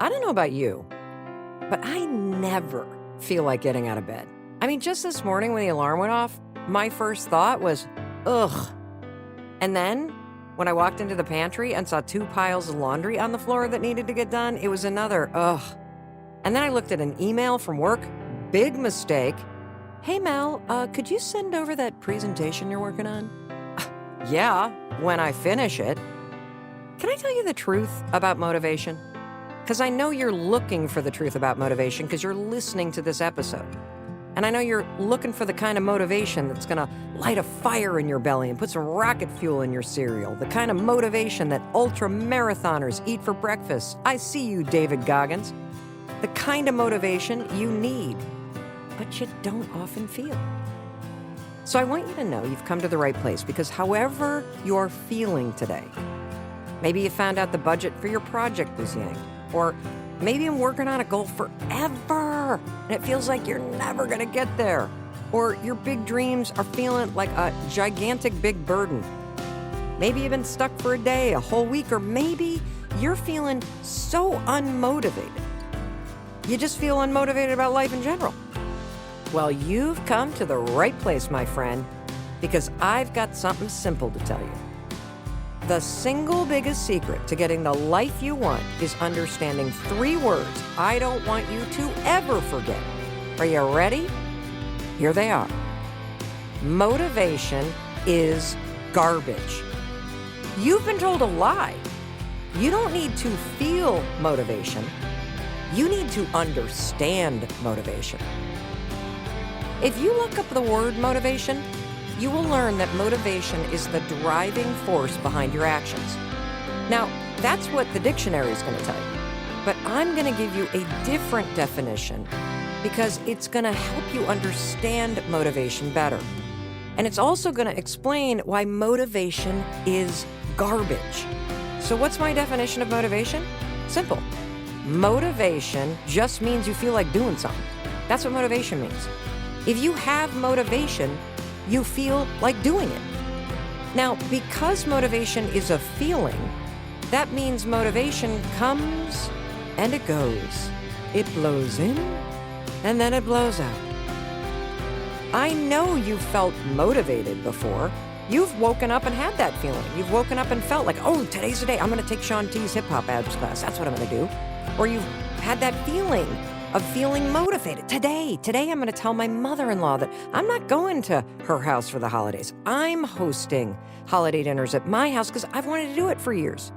I don't know about you, but I never feel like getting out of bed. I mean, just this morning when the alarm went off, my first thought was, ugh. And then when I walked into the pantry and saw 2 piles of laundry on the floor that needed to get done, it was another, ugh. And then I looked at an email from work, big mistake. Hey, Mel, could you send over that presentation you're working on? Yeah, when I finish it. Can I tell you the truth about motivation? Because I know you're looking for the truth about motivation because you're listening to this episode. And I know you're looking for the kind of motivation that's going to light a fire in your belly and put some rocket fuel in your cereal. The kind of motivation that ultra marathoners eat for breakfast. I see you, David Goggins. The kind of motivation you need, but you don't often feel. So I want you to know you've come to the right place because however you're feeling today, maybe you found out the budget for your project was yanked, or maybe you're working on a goal forever and it feels like you're never going to get there, or your big dreams are feeling like a gigantic big burden. Maybe you've been stuck for a day, a whole week, or maybe you're feeling so unmotivated. You just feel unmotivated about life in general. Well, you've come to the right place, my friend, because I've got something simple to tell you. The single biggest secret to getting the life you want is understanding 3 words I don't want you to ever forget. Are you ready? Here they are. Motivation is garbage. You've been told a lie. You don't need to feel motivation. You need to understand motivation. If you look up the word motivation, you will learn that motivation is the driving force behind your actions. Now, that's what the dictionary is going to tell you. But I'm going to give you a different definition because it's going to help you understand motivation better. And it's also going to explain why motivation is garbage. So what's my definition of motivation? Simple. Motivation just means you feel like doing something. That's what motivation means. If you have motivation, you feel like doing it. Now, because motivation is a feeling, that means motivation comes and it goes. It blows in and then it blows out. I know you've felt motivated before. You've woken up and had that feeling. You've woken up and felt like, oh, today's the day. I'm going to take Shaun T's hip hop abs class. That's what I'm going to do. Or you've had that feeling of feeling motivated. Today I'm going to tell my mother-in-law that I'm not going to her house for the holidays. I'm hosting holiday dinners at my house because I've wanted to do it for years.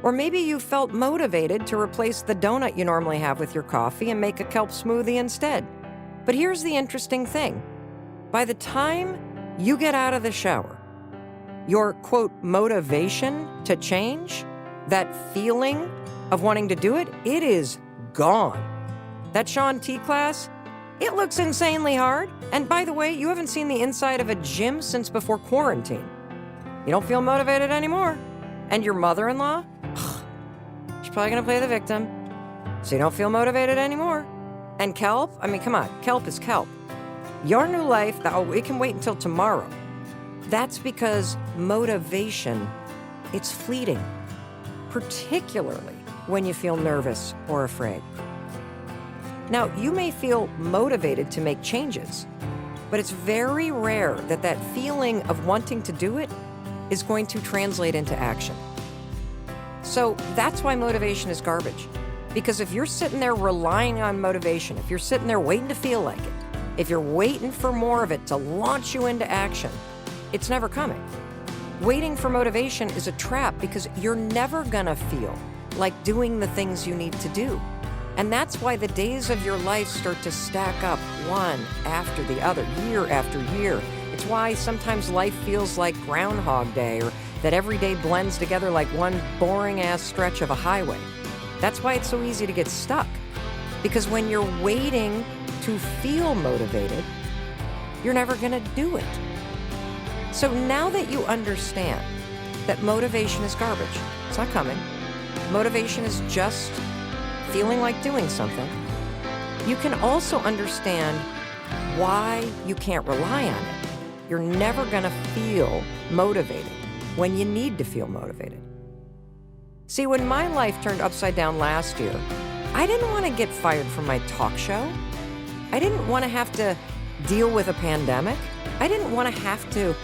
Or maybe you felt motivated to replace the donut you normally have with your coffee and make a kelp smoothie instead. But here's the interesting thing. By the time you get out of the shower, your, quote, motivation to change, that feeling of wanting to do it, it is gone. That Shaun T class, it looks insanely hard. And by the way, you haven't seen the inside of a gym since before quarantine. You don't feel motivated anymore. And your mother-in-law, she's probably going to play the victim. So you don't feel motivated anymore. And kelp, I mean, come on, kelp is kelp. Your new life, it can wait until tomorrow. That's because motivation, it's fleeting, particularly when you feel nervous or afraid. Now, you may feel motivated to make changes, but it's very rare that that feeling of wanting to do it is going to translate into action. So that's why motivation is garbage. Because if you're sitting there relying on motivation, if you're sitting there waiting to feel like it, if you're waiting for more of it to launch you into action, it's never coming. Waiting for motivation is a trap because you're never gonna feel like doing the things you need to do. And that's why the days of your life start to stack up one after the other, year after year. It's why sometimes life feels like Groundhog Day, or that every day blends together like one boring-ass stretch of a highway. That's why it's so easy to get stuck. Because when you're waiting to feel motivated, you're never gonna do it. So now that you understand that motivation is garbage, it's not coming. Motivation is just feeling like doing something. You can also understand why you can't rely on it. You're never going to feel motivated when you need to feel motivated. See, when my life turned upside down last year, I didn't want to get fired from my talk show. I didn't want to have to deal with a pandemic. I didn't want to have to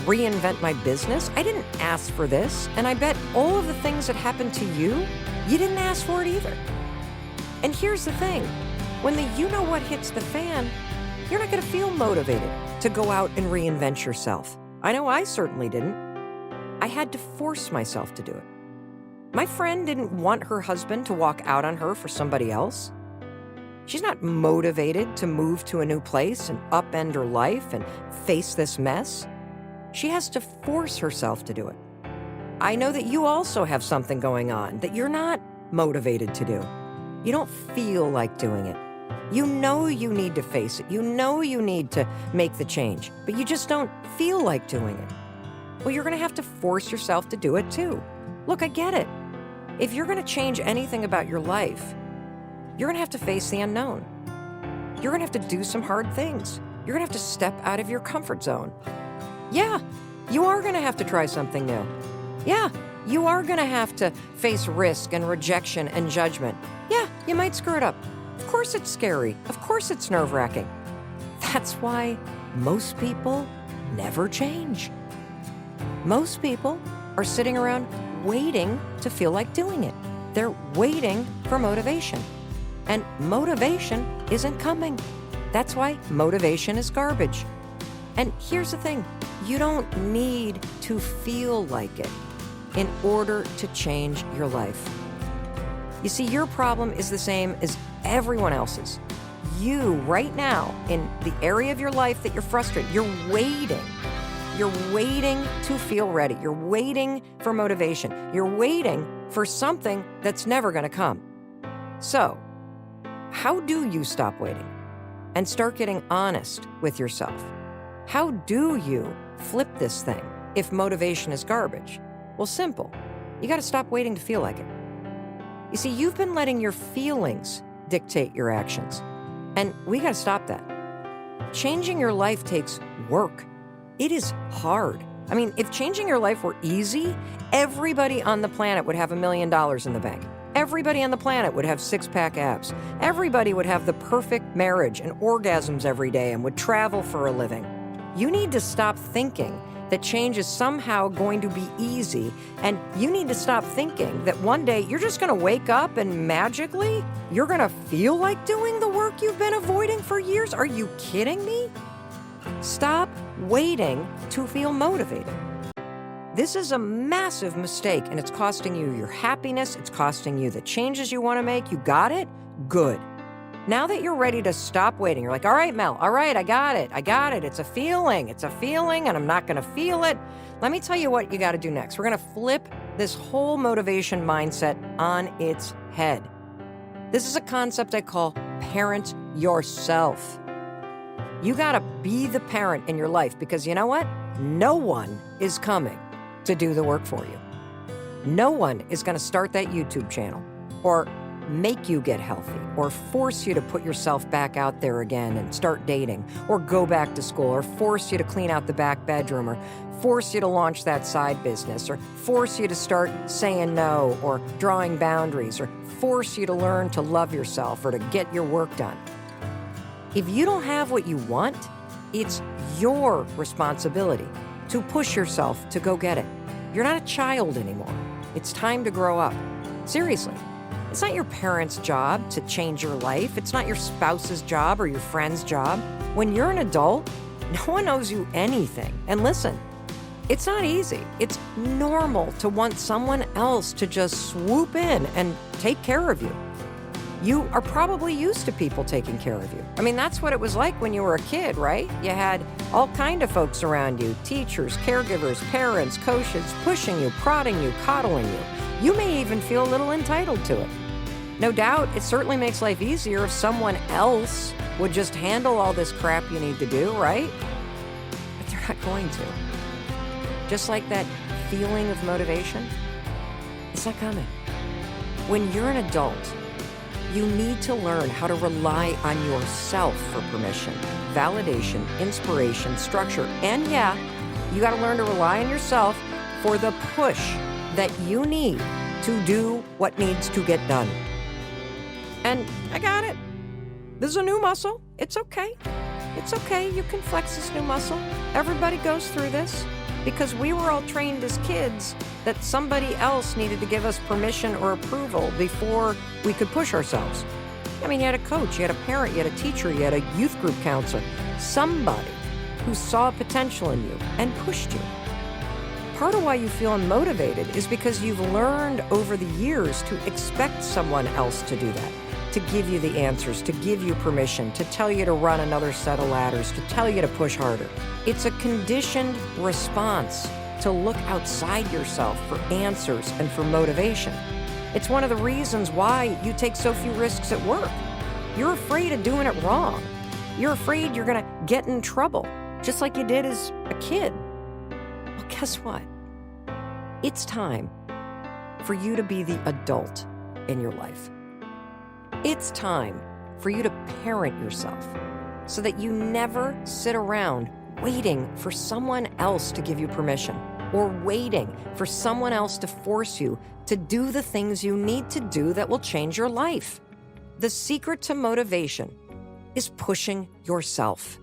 reinvent my business. I didn't ask for this. And I bet all of the things that happened to you, you didn't ask for it either. And here's the thing. When the you-know-what hits the fan, you're not going to feel motivated to go out and reinvent yourself. I know I certainly didn't. I had to force myself to do it. My friend didn't want her husband to walk out on her for somebody else. She's not motivated to move to a new place and upend her life and face this mess. She has to force herself to do it. I know that you also have something going on that you're not motivated to do. You don't feel like doing it. You know you need to face it. You know you need to make the change, but you just don't feel like doing it. Well, you're going to have to force yourself to do it too. Look, I get it. If you're going to change anything about your life, you're going to have to face the unknown. You're going to have to do some hard things. You're going to have to step out of your comfort zone. Yeah, you are going to have to try something new. Yeah, you are going to have to face risk and rejection and judgment. Yeah, you might screw it up. Of course it's scary. Of course it's nerve-wracking. That's why most people never change. Most people are sitting around waiting to feel like doing it. They're waiting for motivation. And motivation isn't coming. That's why motivation is garbage. And here's the thing. You don't need to feel like it in order to change your life. You see, your problem is the same as everyone else's. You, right now, in the area of your life that you're frustrated, you're waiting. You're waiting to feel ready. You're waiting for motivation. You're waiting for something that's never going to come. So, how do you stop waiting and start getting honest with yourself? How do you flip this thing if motivation is garbage? Well, simple. You got to stop waiting to feel like it. You see, you've been letting your feelings dictate your actions, and we got to stop that. Changing your life takes work. It is hard. I mean, if changing your life were easy, everybody on the planet would have $1 million in the bank. Everybody on the planet would have six-pack abs. Everybody would have the perfect marriage and orgasms every day and would travel for a living. You need to stop thinking that change is somehow going to be easy, and you need to stop thinking that one day you're just going to wake up and magically you're going to feel like doing the work you've been avoiding for years. Are you kidding me? Stop waiting to feel motivated. This is a massive mistake, and it's costing you your happiness. It's costing you the changes you want to make. You got it? Good. Now that you're ready to stop waiting, you're like, all right, Mel, all right, I got it. It's a feeling, and I'm not going to feel it. Let me tell you what you got to do next. We're going to flip this whole motivation mindset on its head. This is a concept I call parent yourself. You got to be the parent in your life, because you know what? No one is coming to do the work for you. No one is going to start that YouTube channel or make you get healthy or force you to put yourself back out there again and start dating or go back to school or force you to clean out the back bedroom or force you to launch that side business or force you to start saying no or drawing boundaries or force you to learn to love yourself or to get your work done. If you don't have what you want, it's your responsibility to push yourself to go get it. You're not a child anymore. It's time to grow up. Seriously. It's not your parents' job to change your life. It's not your spouse's job or your friend's job. When you're an adult, no one owes you anything. And listen, it's not easy. It's normal to want someone else to just swoop in and take care of you. You are probably used to people taking care of you. I mean, that's what it was like when you were a kid, right? You had all kind of folks around you, teachers, caregivers, parents, coaches, pushing you, prodding you, coddling you. You may even feel a little entitled to it. No doubt, it certainly makes life easier if someone else would just handle all this crap you need to do, right? But they're not going to. Just like that feeling of motivation, it's not coming. When you're an adult, you need to learn how to rely on yourself for permission, validation, inspiration, structure, and yeah, you got to learn to rely on yourself for the push that you need to do what needs to get done. And I got it. This is a new muscle. It's okay. It's okay. You can flex this new muscle. Everybody goes through this because we were all trained as kids that somebody else needed to give us permission or approval before we could push ourselves. I mean, you had a coach, you had a parent, you had a teacher, you had a youth group counselor, somebody who saw potential in you and pushed you. Part of why you feel unmotivated is because you've learned over the years to expect someone else to do that, to give you the answers, to give you permission, to tell you to run another set of ladders, to tell you to push harder. It's a conditioned response to look outside yourself for answers and for motivation. It's one of the reasons why you take so few risks at work. You're afraid of doing it wrong. You're afraid you're going to get in trouble, just like you did as a kid. Well, guess what? It's time for you to be the adult in your life. It's time for you to parent yourself so that you never sit around waiting for someone else to give you permission or waiting for someone else to force you to do the things you need to do that will change your life. The secret to motivation is pushing yourself.